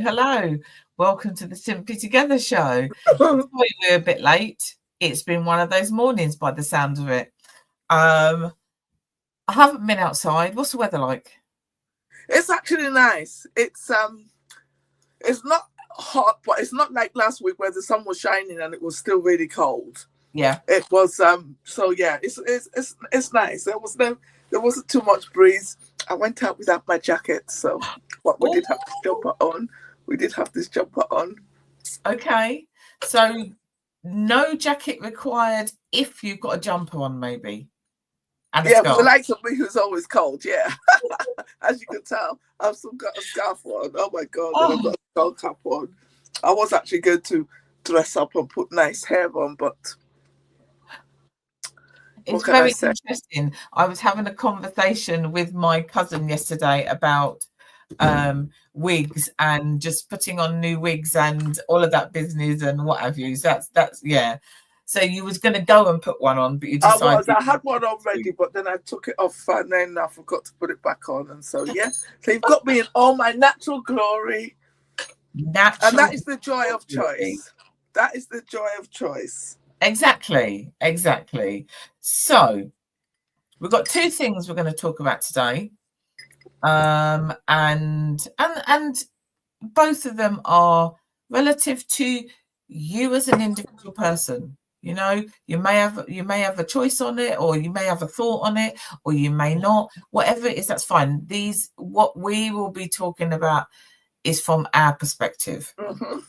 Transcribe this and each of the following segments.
hello. Welcome to the Simply Together show. Sorry we're a bit late. It's been one of those mornings by the sound of it. I haven't been outside. What's the weather like? It's actually nice. It's not hot, but it's not like last week where the sun was shining and it was still really cold. Yeah. It was so yeah, it's nice. There wasn't too much breeze. I went out without my jacket, so but we did have this jumper on. We did have this jumper on. Okay. So no jacket required if you've got a jumper on, maybe. And yeah, for the likes of me who's always cold, yeah. As you can tell, I've still got a scarf on. Oh my god, and I've got a skull cap on. I was actually going to dress up and put nice hair on, but it's very interesting. I was having a conversation with my cousin yesterday about wigs and just putting on new wigs and all of that business and what have you. So that's yeah. So you was going to go and put one on, but you decided... I had one already, but then I took it off and then I forgot to put it back on. And so, yeah. So you've got me in all my natural glory. And that is the joy of choice. That is the joy of choice. Exactly. So we've got two things we're going to talk about today. And both of them are relative to you as an individual person. You know, you may have a choice on it, or you may have a thought on it, or you may not. Whatever it is, that's fine. What we will be talking about is from our perspective. Mm-hmm.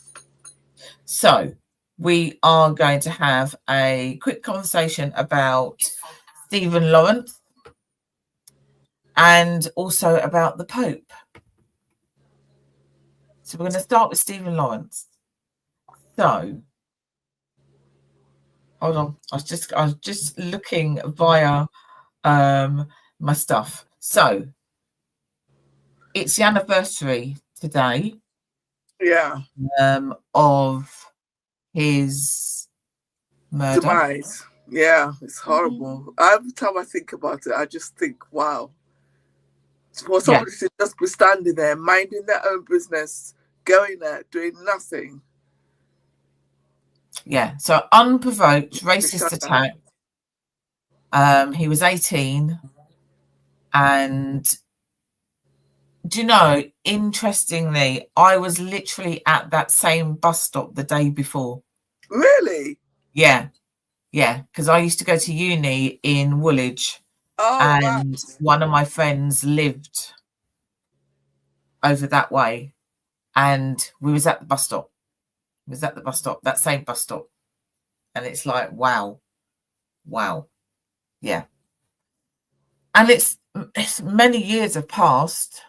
So we are going to have a quick conversation about Stephen Lawrence and also about the Pope. So we're going to start with Stephen Lawrence. So hold on, I was just looking via my stuff. So it's the anniversary today, of his murder. Demise. Yeah, it's horrible. Every time I think about it, I just think, wow. For somebody to just be standing there, minding their own business, going there, doing nothing. Yeah, so unprovoked racist attack. He was 18, and do you know, interestingly, I was literally at that same bus stop the day before. Really? Yeah, because I used to go to uni in Woolwich, and one of my friends lived over that way, and we was at the bus stop. That same bus stop. And it's like, wow. Yeah. And it's many years have passed,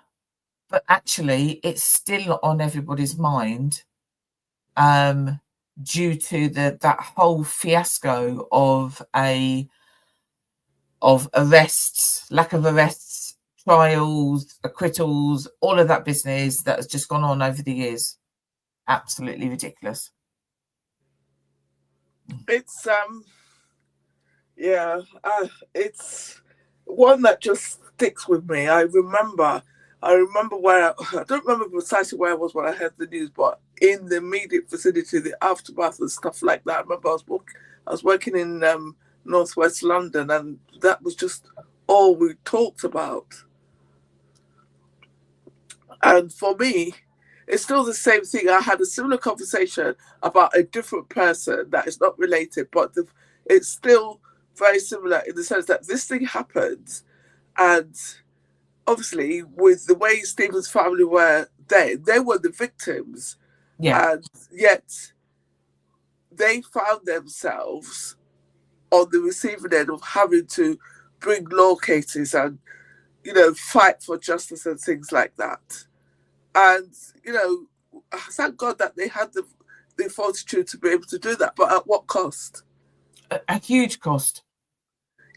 but actually it's still on everybody's mind due to that whole fiasco of arrests, lack of arrests, trials, acquittals, all of that business that has just gone on over the years. Absolutely ridiculous. It's it's one that just sticks with me. I remember where I don't remember precisely where I was when I heard the news, but in the immediate vicinity, the aftermath and stuff like that. I remember I was working in northwest London, and that was just all we talked about. And for me, it's still the same thing. I had a similar conversation about a different person that is not related, but it's still very similar in the sense that this thing happened, and obviously with the way Stephen's family were, they were the victims, and yet they found themselves on the receiving end of having to bring law cases and, you know, fight for justice and things like that. And, you know, thank God that they had the fortitude to be able to do that. But at what cost? A huge cost.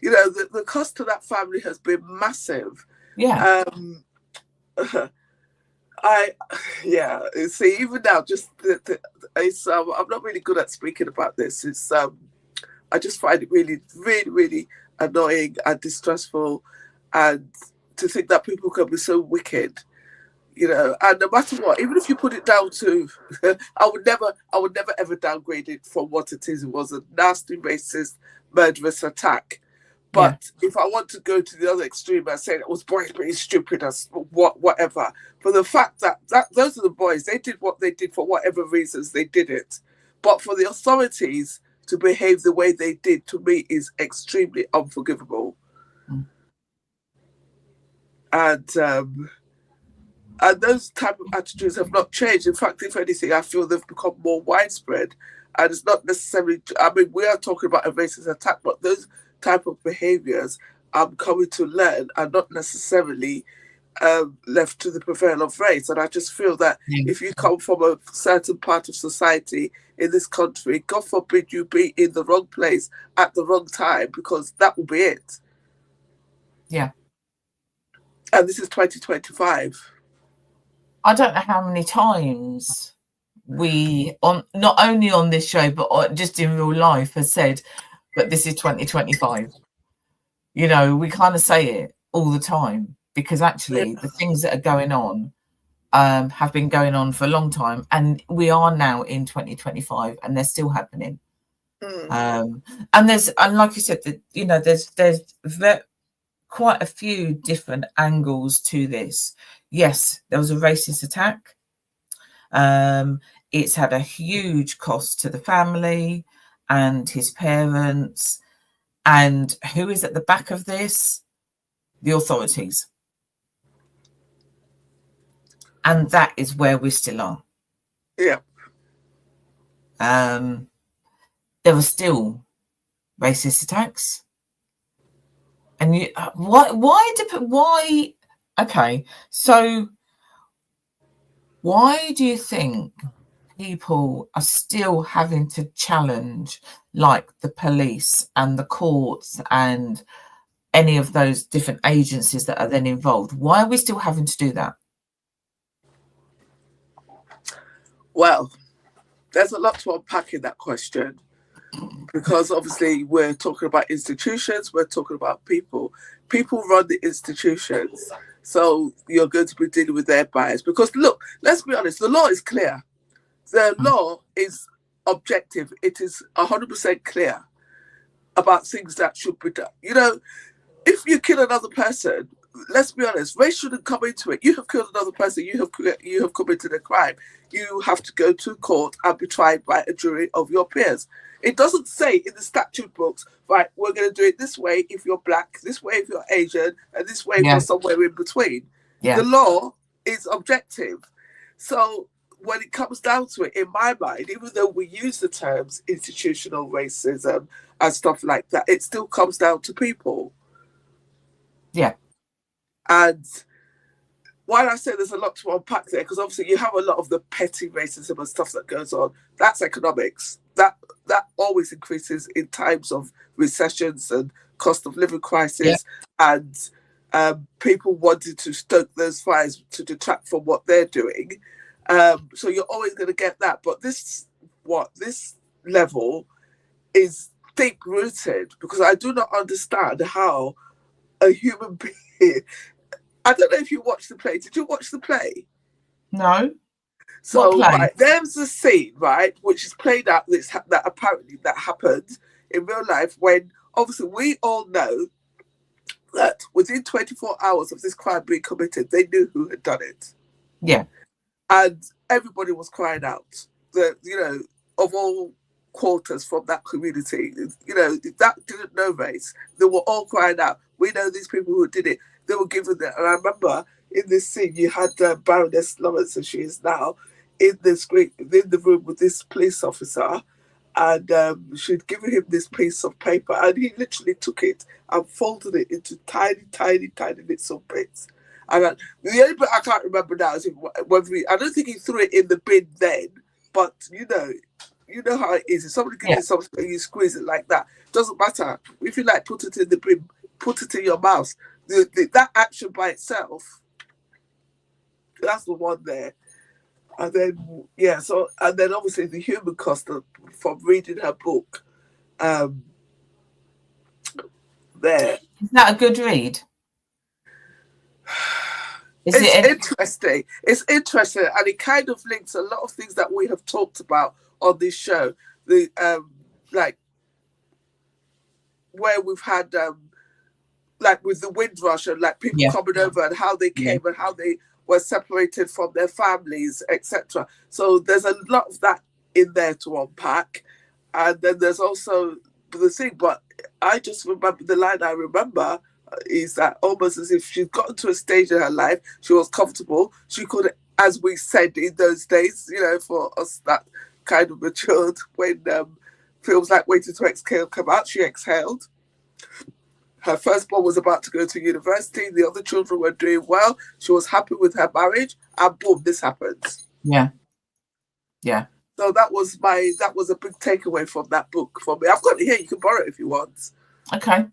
You know, the cost to that family has been massive. Yeah. See, even now, just I'm not really good at speaking about this. It's I just find it really, really, really annoying and distressful, and to think that people can be so wicked. You know, and no matter what, even if you put it down to, I would never ever downgrade it from what it is. It was a nasty, racist, murderous attack. Yeah. But if I want to go to the other extreme and say it was boys being stupid as whatever, for the fact that those are the boys, they did what they did for whatever reasons they did it. But for the authorities to behave the way they did, to me, is extremely unforgivable. Mm. And those type of attitudes have not changed. In fact, if anything, I feel they've become more widespread. And it's not necessarily, I mean, we are talking about a racist attack, but those type of behaviours I'm coming to learn are not necessarily left to the prevail of race. And I just feel that if you come from a certain part of society in this country, God forbid you be in the wrong place at the wrong time, because that will be it. Yeah. And this is 2025. I don't know how many times we, on not only on this show, but just in real life, has said, but this is 2025. You know, we kind of say it all the time, because actually the things that are going on have been going on for a long time, and we are now in 2025 and they're still happening. And like you said, you know, there's quite a few different angles to this. Yes, there was a racist attack. It's had a huge cost to the family and his parents. And who is at the back of this? The authorities. And that is where we still are. Yeah. There are still racist attacks. And you, why? Okay, so why do you think people are still having to challenge, like, the police and the courts and any of those different agencies that are then involved? Why are we still having to do that? Well, there's a lot to unpack in that question, because obviously we're talking about institutions, we're talking about people. People run the institutions, so you're going to be dealing with their bias. Because look, let's be honest, the law is clear. The law is objective. It is 100% clear about things that should be done. You know, if you kill another person, let's be honest, race shouldn't come into it. You have killed another person, you have committed a crime. You have to go to court and be tried by a jury of your peers. It doesn't say in the statute books, right, we're going to do it this way if you're black, this way if you're Asian, and this way if you're somewhere in between. The law is objective. So when it comes down to it, in my mind, even though we use the terms institutional racism and stuff like that, it still comes down to people. Yeah. And while I say there's a lot to unpack there, because obviously you have a lot of the petty racism and stuff that goes on, that's economics. That always increases in times of recessions and cost of living crisis, and people wanting to stoke those fires to detract from what they're doing. So you're always going to get that. But this level is deep rooted, because I do not understand how a human being. I don't know if you watched the play. Did you watch the play? No. So right, there's a scene, right, which is played out that apparently that happened in real life, when obviously we all know that within 24 hours of this crime being committed, they knew who had done it. Yeah. And everybody was crying out. Of all quarters from that community, that didn't know race, they were all crying out, we know these people who did it. They were given that. And I remember in this scene, you had Baroness Lawrence, as she is now, in the room with this police officer, and she'd given him this piece of paper, and he literally took it and folded it into tiny, tiny, tiny little bits. And the only bit I can't remember now is I don't think he threw it in the bin then, but you know how it is. If somebody gives you something and you squeeze it like that, doesn't matter. If you like, put it in the bin, put it in your mouth. That action by itself, that's the one there. And then and then obviously the human cost from reading her book. There. Is that a good read? It's interesting. It's interesting, and it kind of links a lot of things that we have talked about on this show. The like where we've had like with the Windrush and like people coming over and how they came and how they were separated from their families, etc. So there's a lot of that in there to unpack, and then there's also the thing. But I just remember the line I remember is that almost as if she'd gotten to a stage in her life, she was comfortable. She could, as we said in those days, you know, for us that kind of matured, when films like Waiting to Exhale came out, she exhaled. Her firstborn was about to go to university. The other children were doing well. She was happy with her marriage, and boom, this happens. Yeah. So that was a big takeaway from that book for me. I've got it here. You can borrow it if you want. Okay.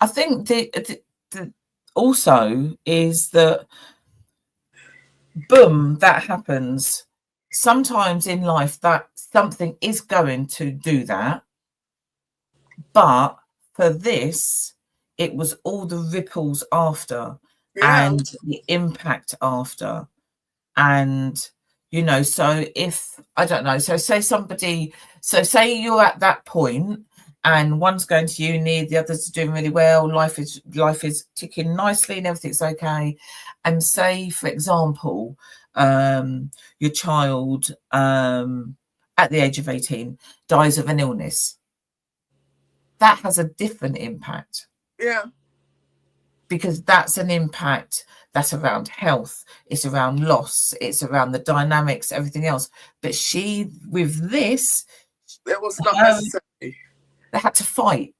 I think the also is that, boom, that happens. Sometimes in life that something is going to do that, but for this, it was all the ripples after and the impact after. And, you know, so if, I don't know, so say you're at that point and one's going to uni, the others are doing really well, life is ticking nicely and everything's okay. And say, for example, your child at the age of 18 dies of an illness. That has a different impact. Yeah. Because that's an impact that's around health, it's around loss, it's around the dynamics, everything else. But with this, it was not necessary. They had to fight.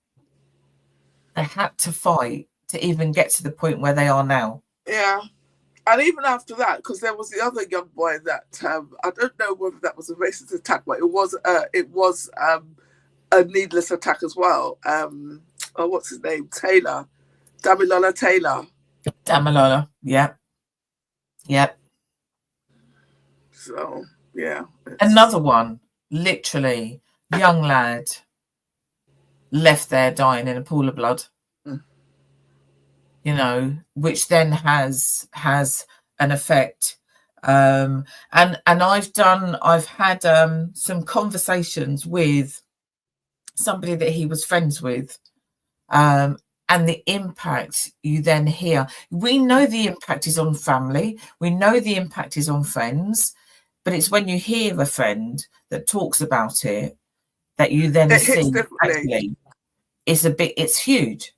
They had to fight to even get to the point where they are now. Yeah. And even after that, because there was the other young boy that I don't know whether that was a racist attack, but it was a needless attack as well. What's his name? Damilola Taylor. Damilola, yeah. So, yeah. Another one, literally, young lad, left there dying in a pool of blood. You know, which then has an effect. And I've had some conversations with somebody that he was friends with, and the impact you then hear. We know the impact is on family, we know the impact is on friends, but it's when you hear a friend that talks about it that you then see actually it's huge.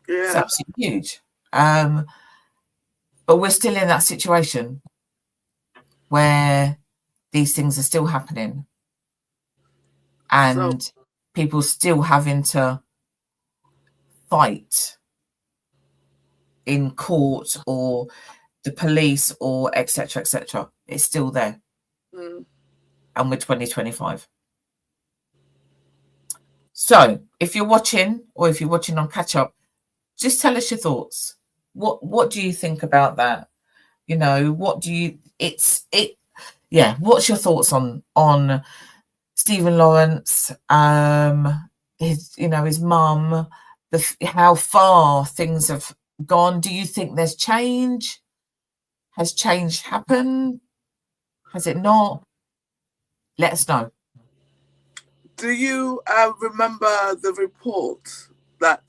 Yeah. It's absolutely huge. But we're still in that situation where these things are still happening and people still having to fight in court or the police or etc. It's still there. And we're 2025. So if you're watching or if you're watching on catch up, just tell us your thoughts. What do you think about that? You know, what's your thoughts on Stephen Lawrence, his mum, how far things have gone? Do you think there's change? Has change happened? Has it not? Let us know. Do you remember the report that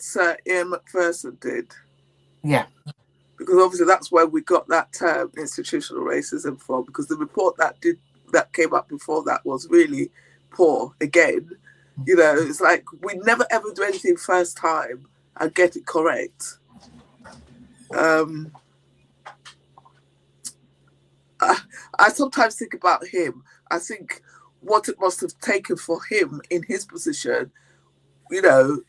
Ian McPherson did? Yeah. Because obviously that's where we got that term institutional racism from, because the report that came up before that was really poor again. You know, it's like we never ever do anything first time and get it correct. I sometimes think about him. I think what it must have taken for him in his position, you know,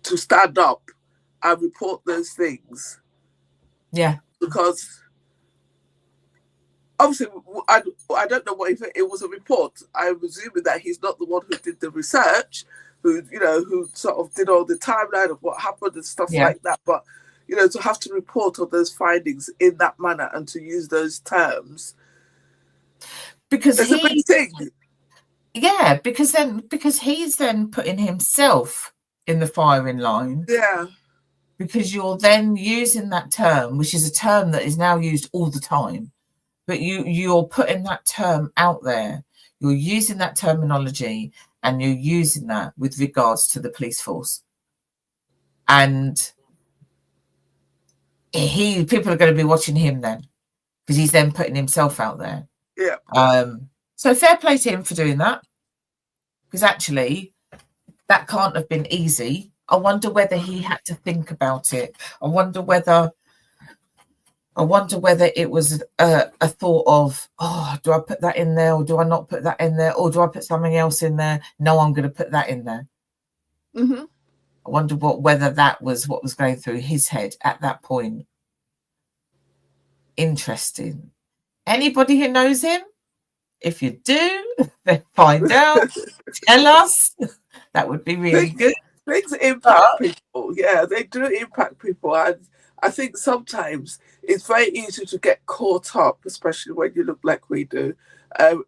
to stand up and report those things. Yeah. Because obviously, I don't know what it was a report. I'm assuming that he's not the one who did the research, who sort of did all the timeline of what happened and stuff like that. But, you know, to have to report on those findings in that manner and to use those terms. Because it's a big thing. Yeah, because he's then putting himself in the firing line. Yeah. because you're then using that term, which is a term that is now used all the time, but you're putting that term out there. You're using that terminology and you're using that with regards to the police force. And people are going to be watching him then, because he's then putting himself out there. Yeah. So fair play to him for doing that, because actually that can't have been easy. I wonder whether he had to think about it. I wonder whether it was a thought of, oh, do I put that in there, or do I not put that in there, or do I put something else in there? No, I'm going to put that in there. Mm-hmm. I wonder whether that was what was going through his head at that point. Interesting. Anybody who knows him, if you do, then find out, tell us. That would be really good. Things impact people. Yeah, they do impact people. And I think sometimes it's very easy to get caught up, especially when you look like we do,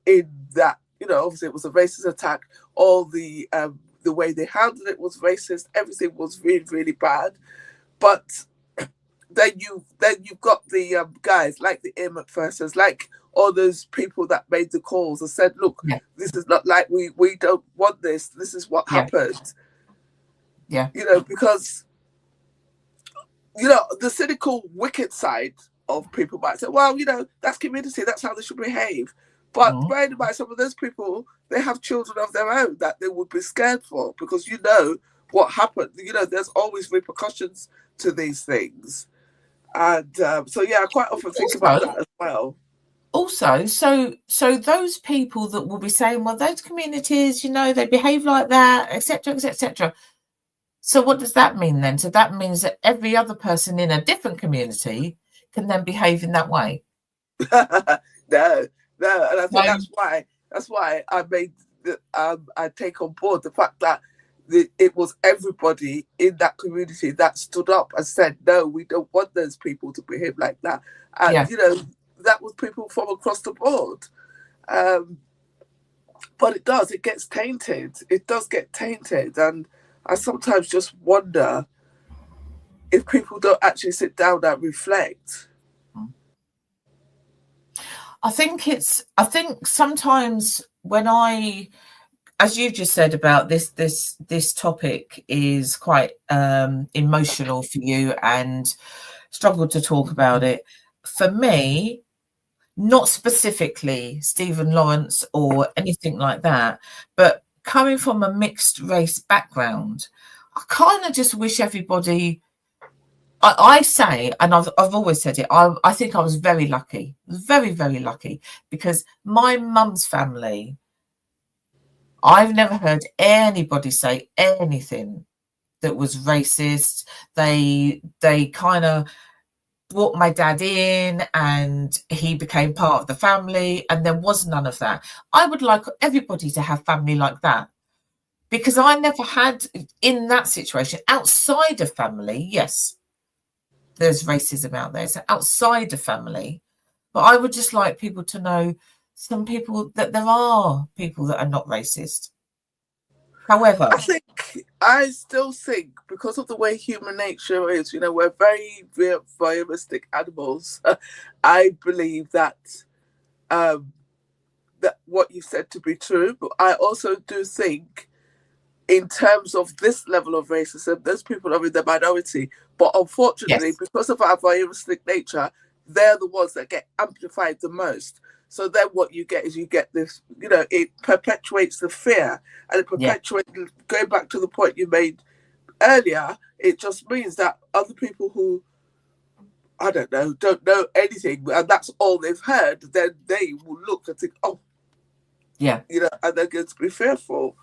in that, obviously it was a racist attack. All the way they handled it was racist. Everything was really, really bad. But then you've got the guys like the Ian McPhersons, like all those people that made the calls and said, look, this is not like we don't want this. This is what happened. Yeah. Because, the cynical, wicked side of people might say, well, that's community. That's how they should behave. But bearing in mind, some of those people, they have children of their own that they would be scared for, because what happened. There's always repercussions to these things. And I quite often think about that as well. Also, so those people that will be saying, well, those communities, they behave like that, etc., etc. So what does that mean then? So that means that every other person in a different community can then behave in that way. No, and I think that's why I made I take on board the fact that it was everybody in that community that stood up and said, no, we don't want those people to behave like that. And that was people from across the board. But it gets tainted. It does get tainted. And I sometimes just wonder if people don't actually sit down and reflect. I think sometimes when as you just said about this topic is quite emotional for you and struggled to talk about it. For me, not specifically Stephen Lawrence or anything like that, but coming from a mixed race background, I kind of just wish everybody, I say, and I've always said it, I think I was very lucky, very, very lucky, because my mum's family, I've never heard anybody say anything that was racist. They kind of brought my dad in and he became part of the family, and there was none of that. I would like everybody to have family like that, because I never had in that situation. Outside of family, yes, there's racism out there. So outside of family, but I would just like people to know, some people, that there are people that are not racist. However, I still think, because of the way human nature is, we're very, very voyeuristic animals. I believe that that what you said to be true, but I also do think, in terms of this level of racism, those people are in the minority. But unfortunately, because of our voyeuristic nature, they're the ones that get amplified the most. So then what you get is this, it perpetuates the fear, and it perpetuates, going back to the point you made earlier, it just means that other people who, I don't know anything, and that's all they've heard, then they will look and think, oh, and they're going to be fearful.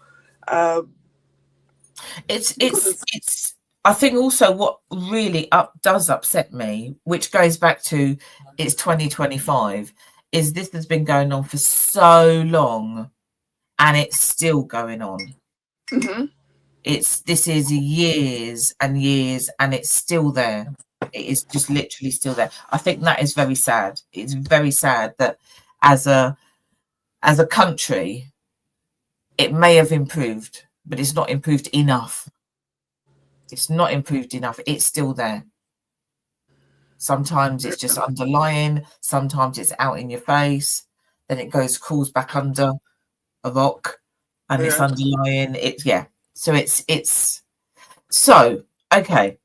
It's I think also what really does upset me, which goes back to it's 2025, is this has been going on for so long and it's still going on. Mm-hmm. This is years and years and it's still there. It is just literally still there. I think that is very sad. It's very sad that as a country, it may have improved, but it's not improved enough. It's not improved enough. It's still there. Sometimes it's just underlying. Sometimes it's out in your face. Then it crawls back under a rock, and it's underlying. So it's so okay.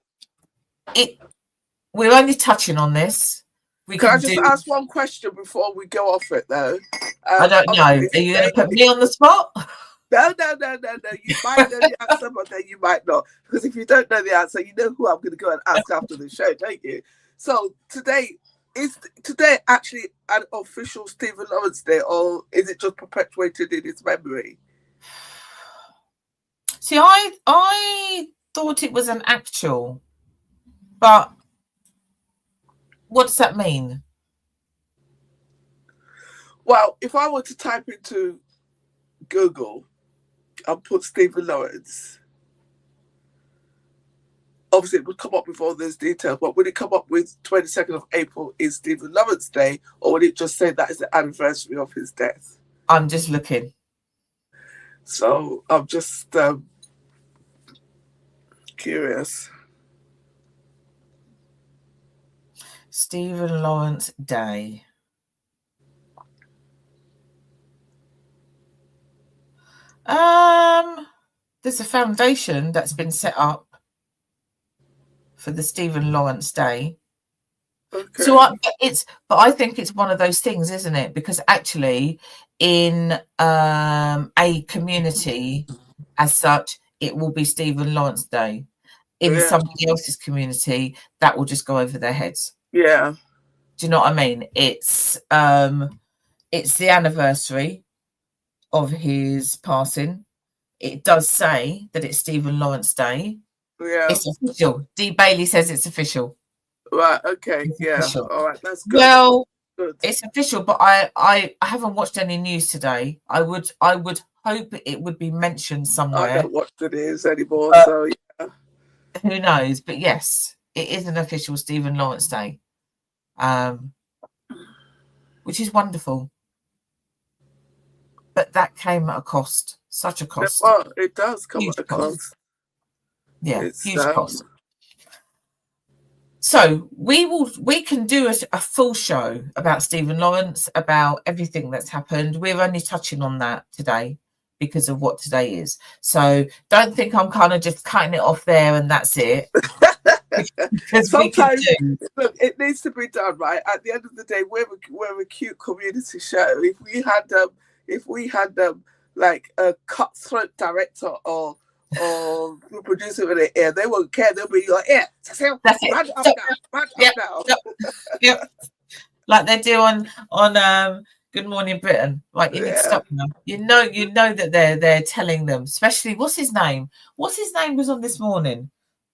We're only touching on this. Can I just ask one question before we go off it, though? I don't know. Are you going to put me on the spot? No. You might know the answer, but then you might not. Because if you don't know the answer, you know who I'm going to go and ask after the show, don't you? So is today actually an official Stephen Lawrence Day, or is it just perpetuated in his memory? See, I thought it was an actual, but what does that mean? Well, if I were to type into Google and put Stephen Lawrence, obviously it would come up with all those details, but would it come up with 22nd of April is Stephen Lawrence Day, or would it just say that is the anniversary of his death? I'm just looking. So I'm just curious. Stephen Lawrence Day. There's a foundation that's been set up for the Stephen Lawrence Day. Okay. So I think it's one of those things, isn't it? Because actually, in a community as such, it will be Stephen Lawrence Day. In somebody else's community, that will just go over their heads. Yeah. Do you know what I mean? It's the anniversary of his passing. It does say that it's Stephen Lawrence Day. Yeah. It's official. Dee Bailey says it's official. Right, okay. Official. All right, that's good. Well, it's official, but I haven't watched any news today. I would hope it would be mentioned somewhere. I don't watch the news anymore, so yeah. Who knows? But yes, it is an official Stephen Lawrence Day. Which is wonderful. But that came at a cost. Such a cost. Well, it does come at a cost. Yeah, it's huge cost. So we can do a full show about Stephen Lawrence, about everything that's happened. We're only touching on that today because of what today is. So don't think I'm kind of just cutting it off there and that's it. Sometimes, look, it needs to be done, right? At the end of the day, we're a cute community show. If we had like a cutthroat director or producer in the air, they won't care. They'll be like, yeah, that's it. Yep. Like they do on Good Morning Britain. Like you need to stop now. You know that they're telling them, especially what's his name? What's his name was on this morning?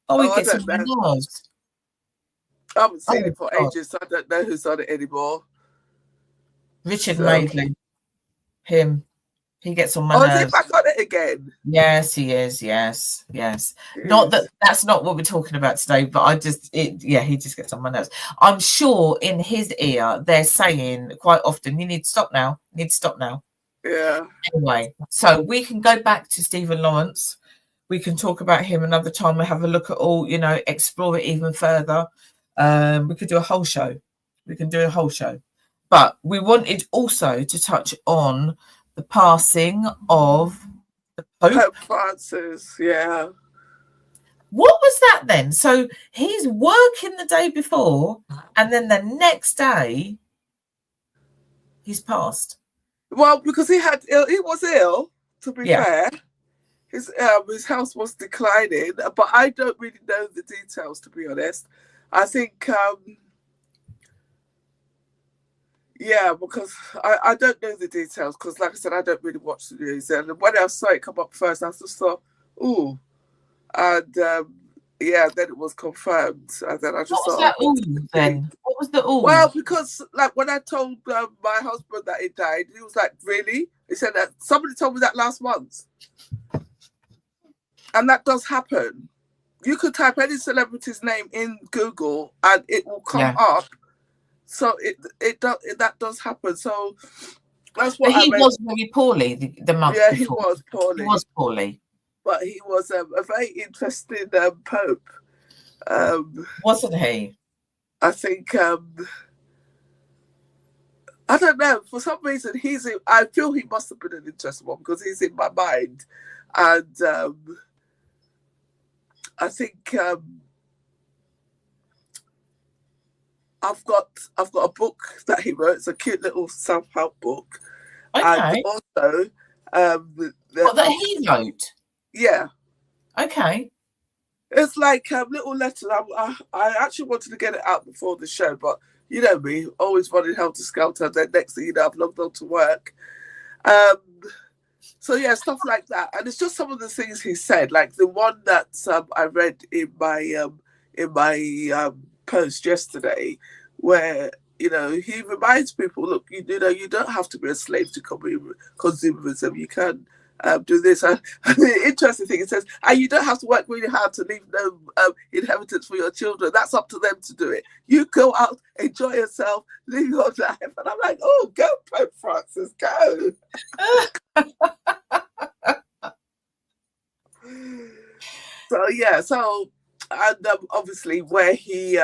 Oh, he gets some nerves. I haven't seen it for ages, so I don't know who's on it anymore. Richard Madeley. Him. He gets on my nerves. Is he back on it again? Yes, he is. Yes. Not that's not what we're talking about today, but he just gets on my nerves. I'm sure in his ear they're saying quite often, you need to stop now. Yeah. Anyway, so we can go back to Stephen Lawrence. We can talk about him another time. We have a look at all, explore it even further. We could do a whole show. But we wanted also to touch on the passing of the Pope Francis. Yeah. What was that then? So he's working the day before, and then the next day he's passed. Well, because he was ill. To be fair. His health was declining, but I don't really know the details, to be honest. I think, because I don't know the details, because like I said, I don't really watch the news. And when I saw it come up first, I just thought, ooh. And, then it was confirmed. And then I just thought... What was the ooh? Well, because, like, when I told my husband that he died, he was like, really? He said that somebody told me that last month. And that does happen. You could type any celebrity's name in Google and it will come up. So that does happen. So that's what he was very poorly the month before. He was poorly. but he was a very interesting Pope. Wasn't he? I think I don't know. For some reason, I feel he must have been an interesting one because he's in my mind, and I think I've got a book that he wrote. It's a cute little self-help book, and also that he wrote. Yeah. Okay. It's like little letters. I actually wanted to get it out before the show, but you know me, always running helter-skelter. Then next thing you know, I've logged on to work. So yeah, stuff like that, and it's just some of the things he said. Like the one that I read in my post yesterday, where he reminds people, look, you don't have to be a slave to consumerism. You can do this. And the interesting thing, it says, and you don't have to work really hard to leave no inheritance for your children. That's up to them to do it. You go out, enjoy yourself, live your life. And I'm like, oh, go Pope Francis, go. And obviously where he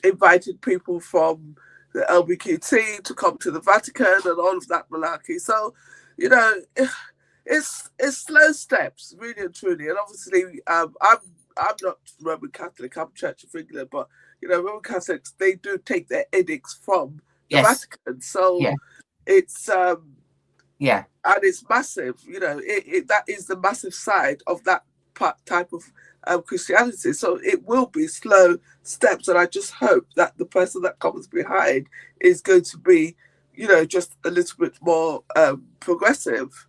invited people from the LBQT to come to the Vatican and all of that malarkey. So, it's slow steps, really and truly. And obviously, I'm not Roman Catholic. I'm Church of England, but Roman Catholics, they do take their edicts from the Vatican. So it's and it's massive. That is the massive side of that type of Christianity. So it will be slow steps, and I just hope that the person that comes behind is going to be, just a little bit more progressive.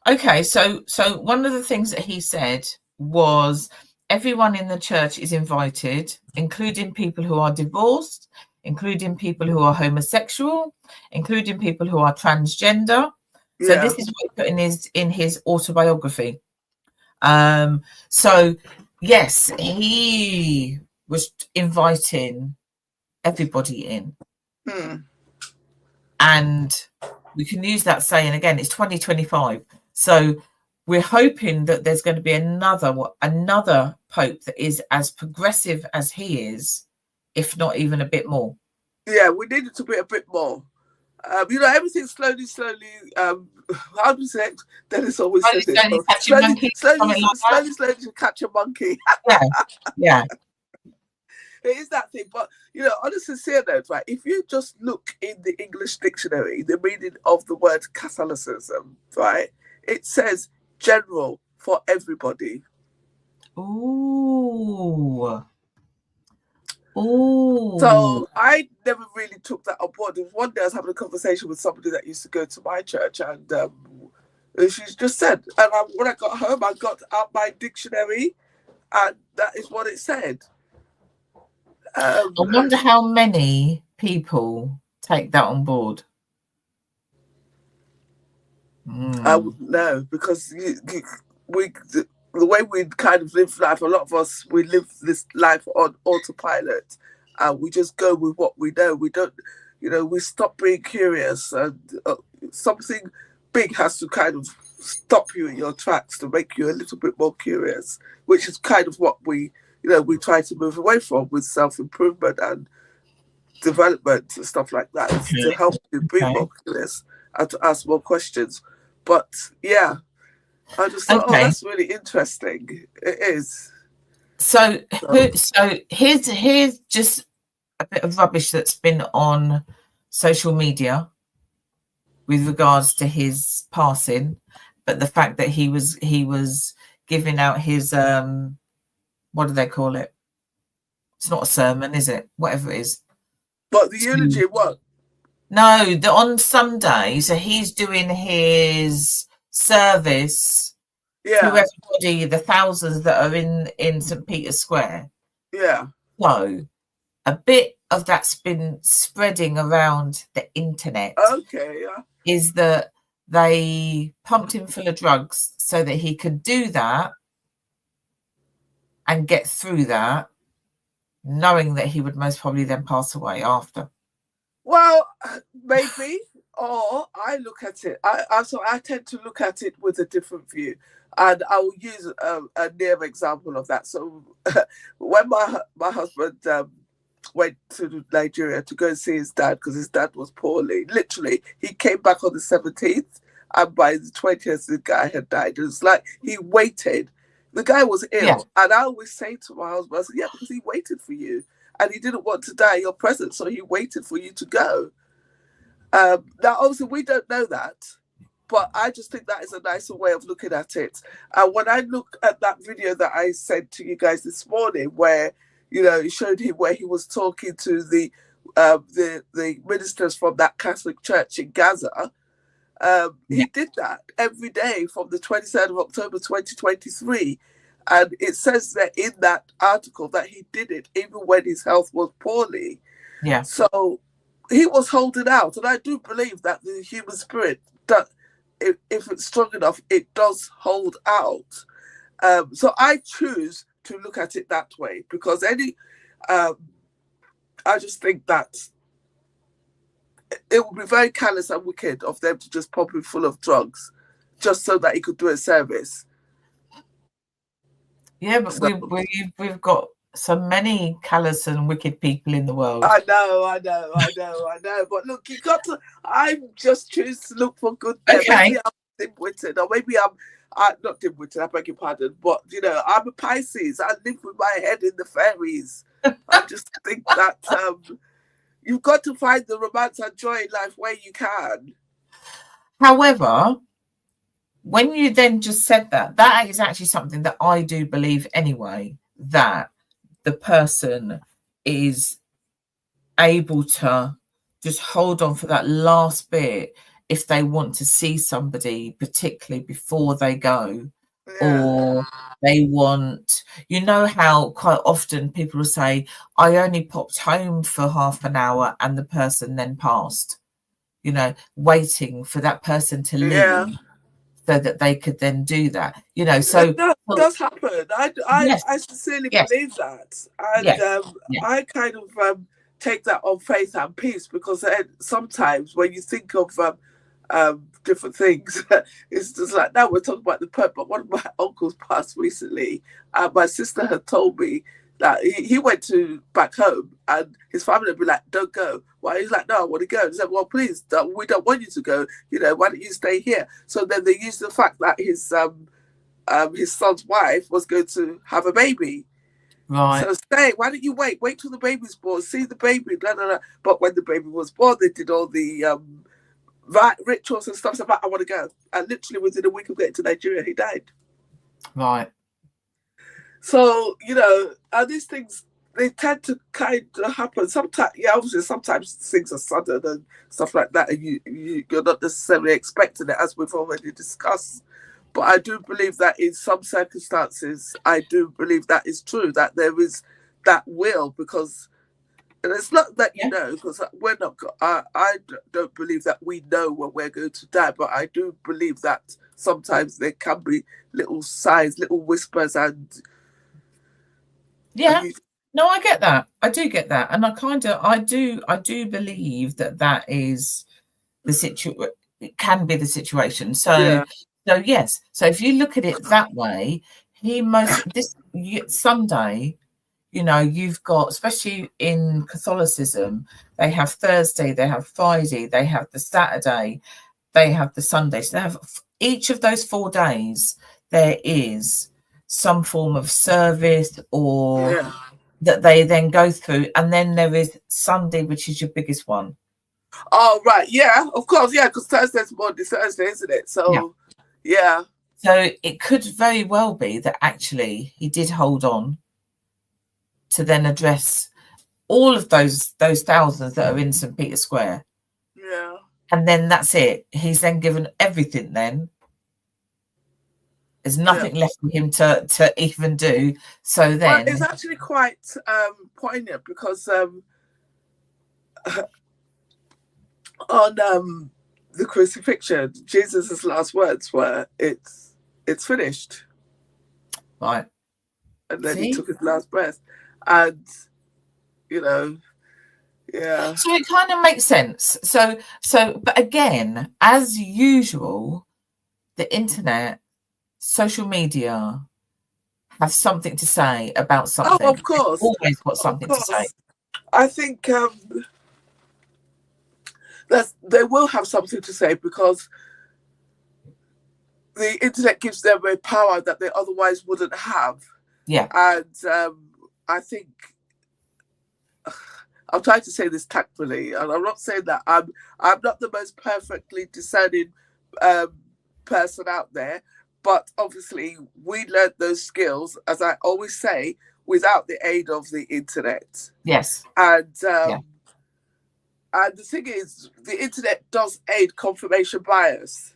Okay, so one of the things that he said was everyone in the church is invited, including people who are divorced, including people who are homosexual, including people who are transgender. So this is what he put in his autobiography. So yes, he was inviting everybody in. And we can use that saying again, it's 2025. So we're hoping that there's going to be another Pope that is as progressive as he is, if not even a bit more. Yeah, we need it to be a bit more. Everything slowly. How do you say it? Dennis always says it. Slowly to catch a monkey. Yeah. It is that thing, but on a sincere note, right? If you just look in the English dictionary, the meaning of the word Catholicism, right? It says general for everybody. Ooh. So I never really took that on board. One day I was having a conversation with somebody that used to go to my church, and she just said, and when I got home, I got out my dictionary, and that is what it said. I wonder how many people take that on board. I wouldn't know, because the way we kind of live life, a lot of us, we live this life on autopilot, and we just go with what we know. We don't, we stop being curious, and something big has to kind of stop you in your tracks to make you a little bit more curious, which is kind of what we try to move away from with self-improvement and development and stuff like that, to help you be more curious and to ask more questions. But yeah, I just thought, that's really interesting. It is. So here's just a bit of rubbish that's been on social media with regards to his passing, but the fact that he was giving out his what do they call it? It's not a sermon, is it? Whatever it is. But the eulogy, what? No, on Sunday, so he's doing his service to everybody, the thousands that are in St. Peter's Square. Yeah. So a bit of that's been spreading around the internet. Okay, yeah. Is that they pumped him full of drugs so that he could do that and get through that, knowing that he would most probably then pass away after. Well, maybe. Or I I look at it, I tend to look at it with a different view, and I will use a near example of that. So when my husband went to Nigeria to go and see his dad because his dad was poorly, literally he came back on the 17th, and by the 20th the guy had died. It was like he waited. The guy was ill, and I always say to my husband, I said, yeah, because he waited for you, and he didn't want to die in your presence, so he waited for you to go. Now, obviously, we don't know that, but I just think that is a nicer way of looking at it. And when I look at that video that I sent to you guys this morning, where it showed him where he was talking to the ministers from that Catholic church in Gaza, he did that every day from the 23rd of October 2023. And it says that in that article that he did it even when his health was poorly. Yeah. So he was holding out. And I do believe that the human spirit, if it's strong enough, it does hold out. So I choose to look at it that way, because I just think that it would be very callous and wicked of them to just pump him full of drugs just so that he could do a service. Yeah, but we've got so many callous and wicked people in the world. I know. But look, you got to. I just choose to look for good. Okay. Maybe I'm dim-witted, or maybe I'm not dim-witted. I beg your pardon, but I'm a Pisces. I live with my head in the fairies. I just think that you've got to find the romance and joy in life where you can. However, when you then just said that is actually something that I do believe anyway, that the person is able to just hold on for that last bit if they want to see somebody, particularly before they go, or they want, how quite often people will say, I only popped home for half an hour and the person then passed, waiting for that person to leave so that they could then do that, so that does happen. I sincerely believe that, and I kind of take that on faith and peace, because sometimes when you think of different things, it's just like, now we're talking about the Pope, but one of my uncles passed recently, and my sister had told me that he went back home, and his family would be like, don't go. Well, he's like, no, I want to go. He said, well, please, we don't want you to go. Why don't you stay here? So then they used the fact that his son's wife was going to have a baby. Right. So stay. Why don't you wait? Wait till the baby's born. See the baby. Blah, blah, blah. But when the baby was born, they did all the rituals and stuff. So I want to go. And literally within a week of getting to Nigeria, he died. Right. So, and these things, they tend to kind of happen. Sometimes, obviously, sometimes things are sudden and stuff like that, and you're not necessarily expecting it, as we've already discussed. But I do believe that in some circumstances, I do believe that is true, that there is that will, because, and it's not that because we're not, I don't believe that we know when we're going to die, but I do believe that sometimes there can be little signs, little whispers, and no, I get that. I do get that, and I do believe that is the situation. It can be the situation. So yes. So if you look at it that way, this Sunday, you've got, especially in Catholicism, they have Thursday, they have Friday, they have the Saturday, they have the Sunday. So they have each of those 4 days. There is some form of service or that they then go through, and then there is Sunday, which is your biggest one. Oh right, yeah, of course, yeah, because Thursday's Monday, Thursday, isn't it? So so it could very well be that actually he did hold on to then address all of those thousands that are in St. Peter's Square, and then that's it. He's then given everything. Then there's nothing left for him to even do. So then it's actually quite poignant, because on the crucifixion, Jesus' last words were, it's finished. Right. And then he took his last breath. And, Yeah. So it kind of makes sense. So, but again, as usual, the internet, social media have something to say about something. Oh, of course. They've always got Of something to say. course. I think they will have something to say because the internet gives them a power that they otherwise wouldn't have. Yeah. And I think I'm trying to say this tactfully, and I'm not saying that I'm not the most perfectly discerning person out there, but obviously we learned those skills, as I always say, without the aid of the internet. Yes. And and the thing is, the internet does aid confirmation bias.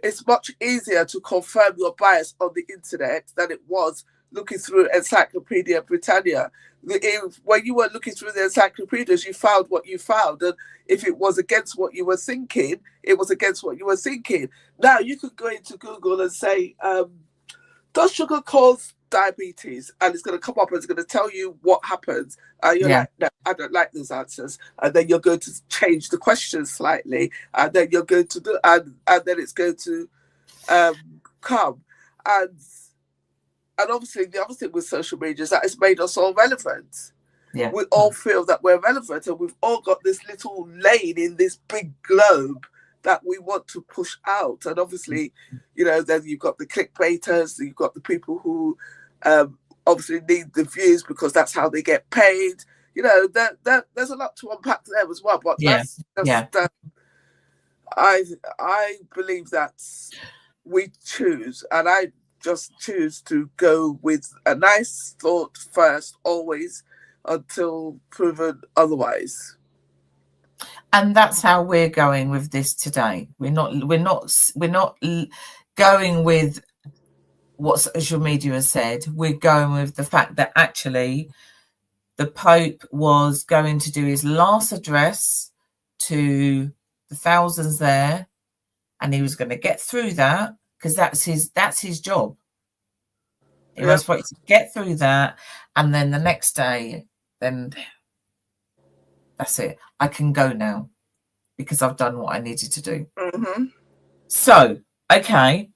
It's much easier to confirm your bias on the internet than it was looking through Encyclopedia Britannia. When you were looking through the encyclopedias, you found what you found. And if it was against what you were thinking, it was against what you were thinking. Now, you could go into Google and say, does sugar cause diabetes? And it's going to come up and it's going to tell you what happens. You're like, no, I don't like those answers. And then you're going to change the question slightly. And then you're going to do, and then it's going to come. And obviously, the other thing with social media is that it's made us all relevant. Yeah. We all feel that we're relevant, and we've all got this little lane in this big globe that we want to push out. And obviously, you know, then you've got the clickbaiters, you've got the people who obviously need the views because that's how they get paid. You know, there's a lot to unpack there as well. But that's just, I believe that we choose, and I just choose to go with a nice thought first, always, until proven otherwise. And that's how we're going with this today. We're not going with what social media has said. We're going with the fact that actually the Pope was going to do his last address to the thousands there, and he was going to get through that because that's his job. He was supposed to get through that, and then the next day, then that's it. I can go now because I've done what I needed to do. Mm-hmm. So, okay.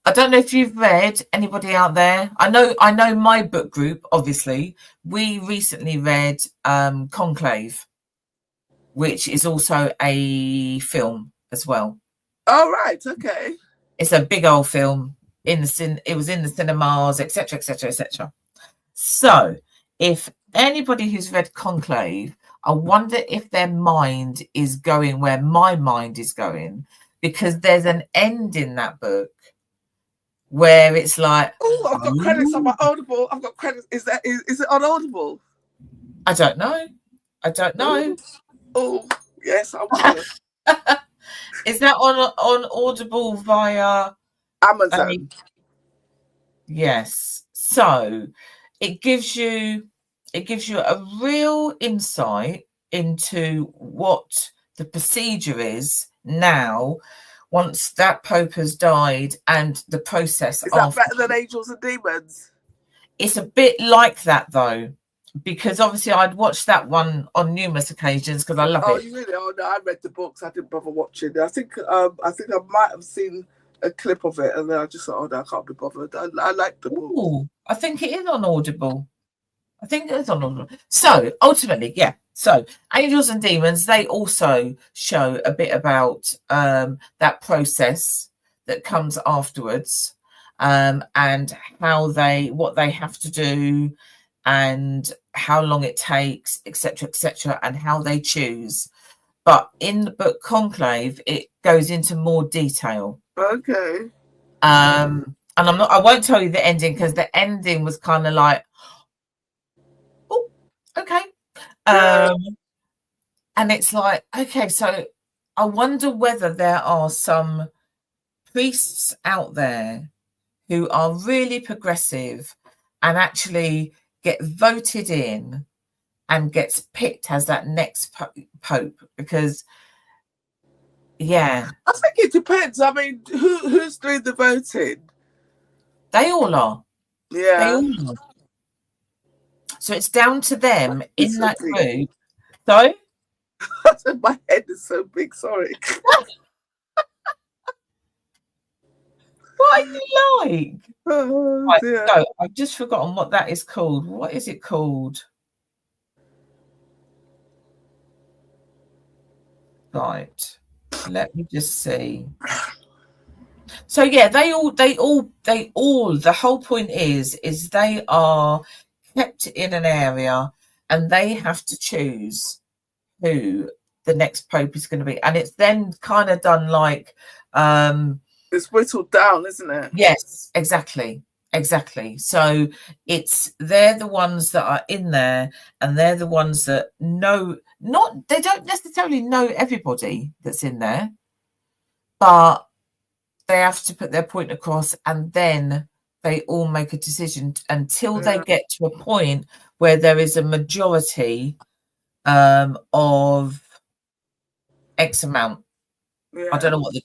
I don't know if you've read, anybody out there. I know my book group, obviously. We recently read Conclave, which is also a film as well. Oh, right. Okay. It's a big old film. It was in the cinemas, etc., etc., etc. So, if anybody who's read Conclave, I wonder if their mind is going where my mind is going, because there's an end in that book where it's like, oh, I've got credits on my Audible. I've got credits. Is it on Audible? I don't know. Oh, yes, I will. Is that on Audible via Amazon? Yes. So it gives you a real insight into what the procedure is now once that Pope has died and the process. Is that better than Angels and Demons? It's a bit like that though, because obviously I'd watched that one on numerous occasions because I love it. Oh, you really? Oh no, I read the books. I didn't bother watching it. I think I might have seen a clip of it, and then I just thought, oh no, I can't be bothered. I like the book. Ooh, I think it is on Audible. So ultimately, yeah. So Angels and Demons, they also show a bit about that process that comes afterwards, and what they have to do, and how long it takes, etc., and how they choose. But in the book Conclave, it goes into more detail. Okay. And I won't tell you the ending because the ending was kind of like, oh, okay. And it's like, okay, so I wonder whether there are some priests out there who are really progressive and actually get voted in and gets picked as that next pope, because I think it depends. I mean, who's doing the voting? They all are. Yeah. They all are. So it's down to them in that group. So said my head is so big. Sorry. What are you like? Oh, Right, dear. so I've just forgotten what that is called. What is it called? Right. Let me just see. So yeah, the whole point is they are kept in an area and they have to choose who the next pope is going to be. And it's then kind of done like it's whittled down, isn't it? Yes, exactly. So they're the ones that are in there, and they're the ones that know, they don't necessarily know everybody that's in there, but they have to put their point across, and then they all make a decision until they get to a point where there is a majority of X amount. Yeah. I don't know what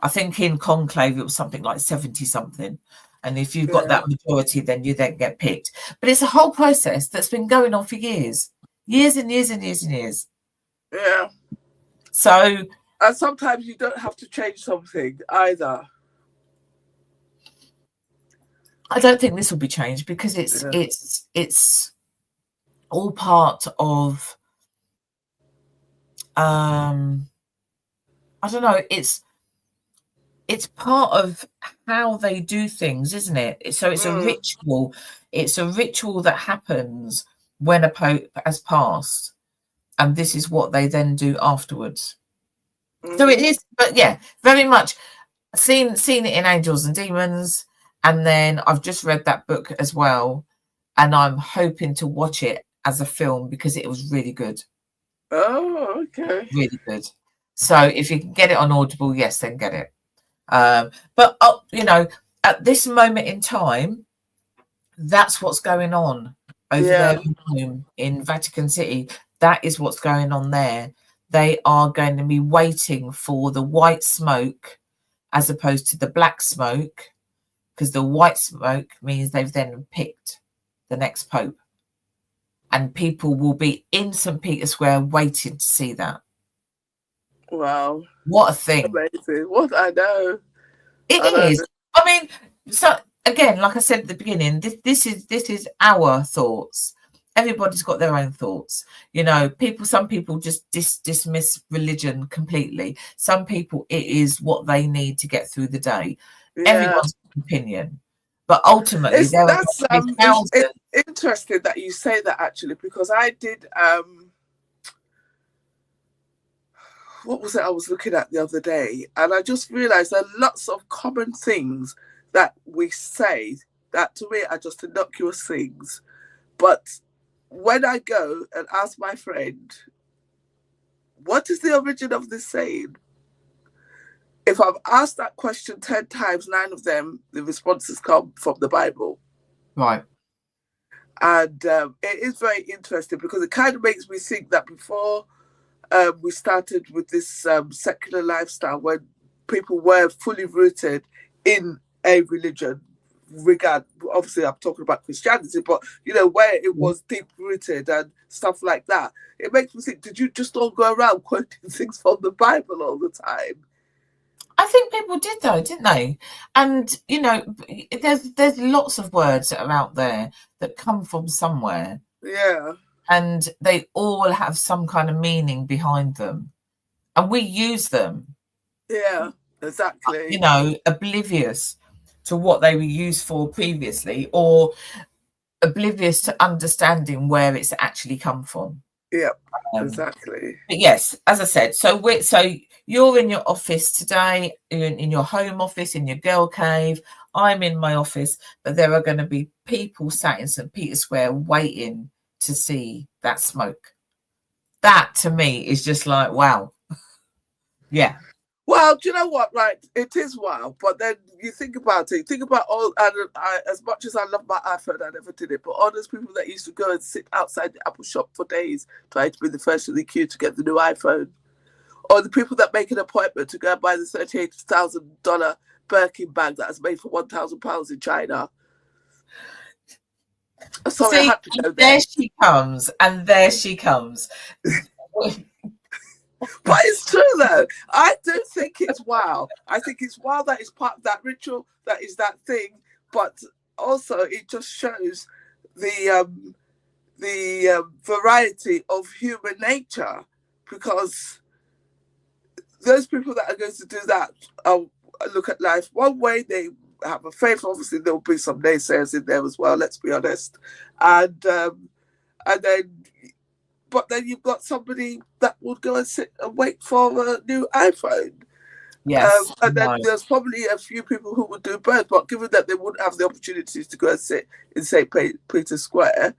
I think in conclave it was something like 70 something. And if you've got that majority, then you then get picked. But it's a whole process that's been going on for years and years and years and years. Yeah. So, and sometimes you don't have to change something either. I don't think this will be changed because it's all part of I don't know, it's part of how they do things, isn't it? So it's a ritual. It's a ritual that happens when a pope has passed, and this is what they then do afterwards. So it is, but yeah, very much seen it in Angels and Demons, and then I've just read that book as well, and I'm hoping to watch it as a film because it was really good. Oh, okay. Really good. So if you can get it on Audible, yes, then get it. But you know, at this moment in time, that's what's going on over there in Vatican City. That is what's going on there. They are going to be waiting for the white smoke as opposed to the black smoke, because the white smoke means they've then picked the next pope, and people will be in St. Peter's Square waiting to see that. Wow, what a thing! Amazing. What I know. It is. I mean, so again, like I said at the beginning, this is our thoughts. Everybody's got their own thoughts. You know, some people just dismiss religion completely. Some people, it is what they need to get through the day. Yeah. Everyone's opinion. But ultimately, it's interesting that you say that, actually, because I did what was it I was looking at the other day, and I just realized there are lots of common things that we say that to me are just innocuous things, but when I go and ask my friend, what is the origin of this saying? If I've asked that question 10 times, 9 of them, the responses come from the Bible. Right. And it is very interesting because it kind of makes me think that before we started with this secular lifestyle, when people were fully rooted in a religion, obviously I'm talking about Christianity, but you know, where it was deep rooted and stuff like that, it makes me think, did you just all go around quoting things from the Bible all the time? I think people did, though, didn't they? And you know, there's lots of words that are out there that come from somewhere. Yeah. And they all have some kind of meaning behind them, and we use them. Yeah, exactly. You know, oblivious to what they were used for previously, or oblivious to understanding where it's actually come from. Yeah, exactly. But yes, as I said, so you're in your office today, in your home office, in your girl cave. I'm in my office, but there are going to be people sat in St. Peter's Square waiting to see that smoke. That to me is just like, wow. Yeah. Well, do you know what? Right, it is wow, but then you think about it. Think about all, and as much as I love my iPhone, I never did it. But all those people that used to go and sit outside the Apple shop for days trying to be the first in the queue to get the new iPhone, or the people that make an appointment to go and buy the $38,000 Birkin bag that is made for £1,000 in China. Sorry, I had to go there. There she comes, and there she comes. But it's true though. I do think it's wow. I think it's wow that it's part of that ritual, that is that thing. But also, it just shows the variety of human nature, because those people that are going to do that look at life one way. They have a faith. Obviously, there will be some naysayers in there as well. Let's be honest, and then. But then you've got somebody that would go and sit and wait for a new iPhone. Yes. And then there's probably a few people who would do both. But given that they wouldn't have the opportunities to go and sit in St. Peter's Square.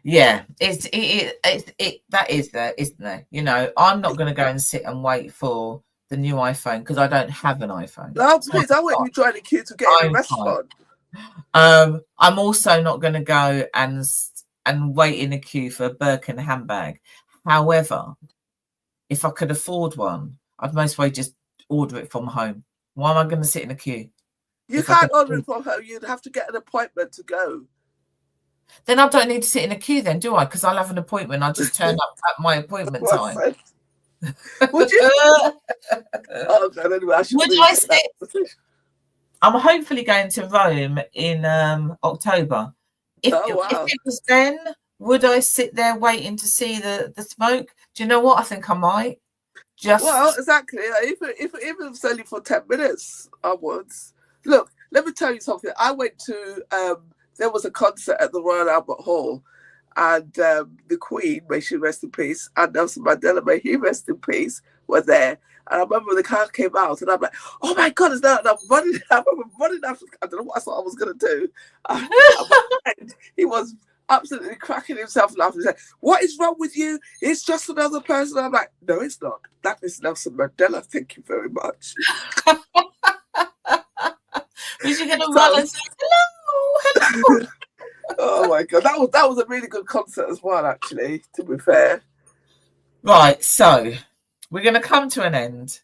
Yeah, that is there, isn't there? You know, I'm not going to go and sit and wait for the new iPhone because I don't have an iPhone. No, please, I want you join the queue to get in a restaurant. I'm also not going to go and wait in a queue for a Birkin handbag. However, if I could afford one, I'd most way just order it from home. Why am I going to sit in a queue? You can't order it from home. You'd have to get an appointment to go. Then I don't need to sit in a queue then, do I? Because I'll have an appointment. I'll just turn up at my appointment time. Would you? Oh, God, anyway, would I sit? I'm hopefully going to Rome in October. If it was then, would I sit there waiting to see the smoke? Do you know what? I think I might. Well, exactly. If it was only for 10 minutes, I would. Look, let me tell you something. I went to, there was a concert at the Royal Albert Hall, and the Queen, may she rest in peace, and Nelson Mandela, may he rest in peace, were there. And I remember the car came out, and I'm like, "Oh my God, it's that!" And I'm running. I remember running after. I don't know what I thought I was going to do. He was absolutely cracking himself laughing. He said, "What is wrong with you? It's just another person." I'm like, "No, it's not. That is Nelson Mandela. Thank you very much." Was you going to run and say hello? Oh my God, that was a really good concert as well. Actually, to be fair. Right, so. We're going to come to an end.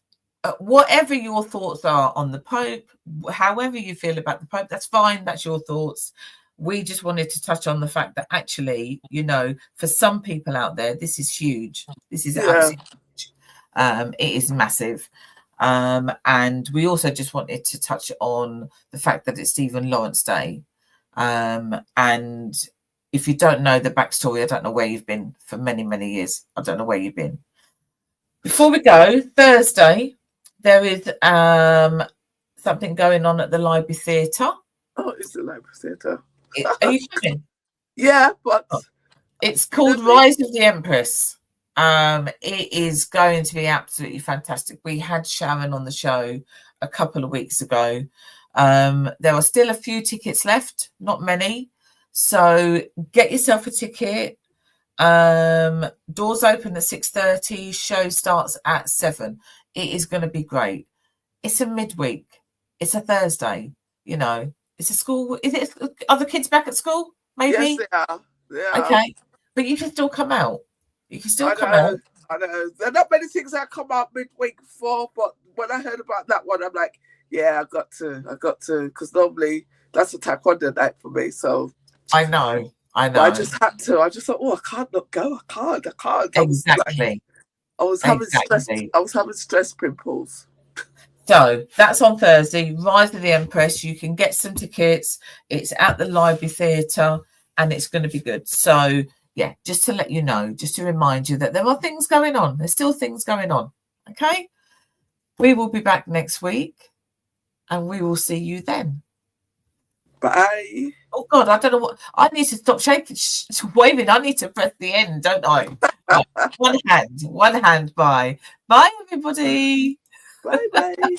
Whatever your thoughts are on the Pope, however you feel about the Pope, that's fine. That's your thoughts. We just wanted to touch on the fact that actually, you know, for some people out there, this is huge. This is absolutely huge. It is massive. And we also just wanted to touch on the fact that it's Stephen Lawrence Day. And if you don't know the backstory, I don't know where you've been for many, many years. I don't know where you've been. Before we go, Thursday, there is something going on at the Library Theatre. Oh, it's the Library Theatre. Are you coming? Yeah, but... It's called Rise of the Empress. It is going to be absolutely fantastic. We had Sharon on the show a couple of weeks ago. There are still a few tickets left, not many. So get yourself a ticket. Doors open at 6:30, show starts at 7. It is going to be great. It's a midweek, it's a Thursday, you know, it's a school. Are the kids back at school? Maybe. Yes, they are. Okay, but you can still come out. You can still come out. I know there are not many things that come out midweek for, but when I heard about that one, I'm like, yeah, I got to, because normally that's a taekwondo night for me. So I know. But I just had to. I just thought, oh, I can't not go. I can't. Exactly. I was having stress. I was having stress pimples. So that's on Thursday. Rise of the Empress. You can get some tickets. It's at the Library Theatre, and it's going to be good. So yeah, just to let you know, just to remind you that there are things going on. There's still things going on. Okay. We will be back next week, and we will see you then. Bye. Oh God, I don't know what I need to stop shaking, waving. I need to press the end, don't I? One hand. Bye, everybody. Bye.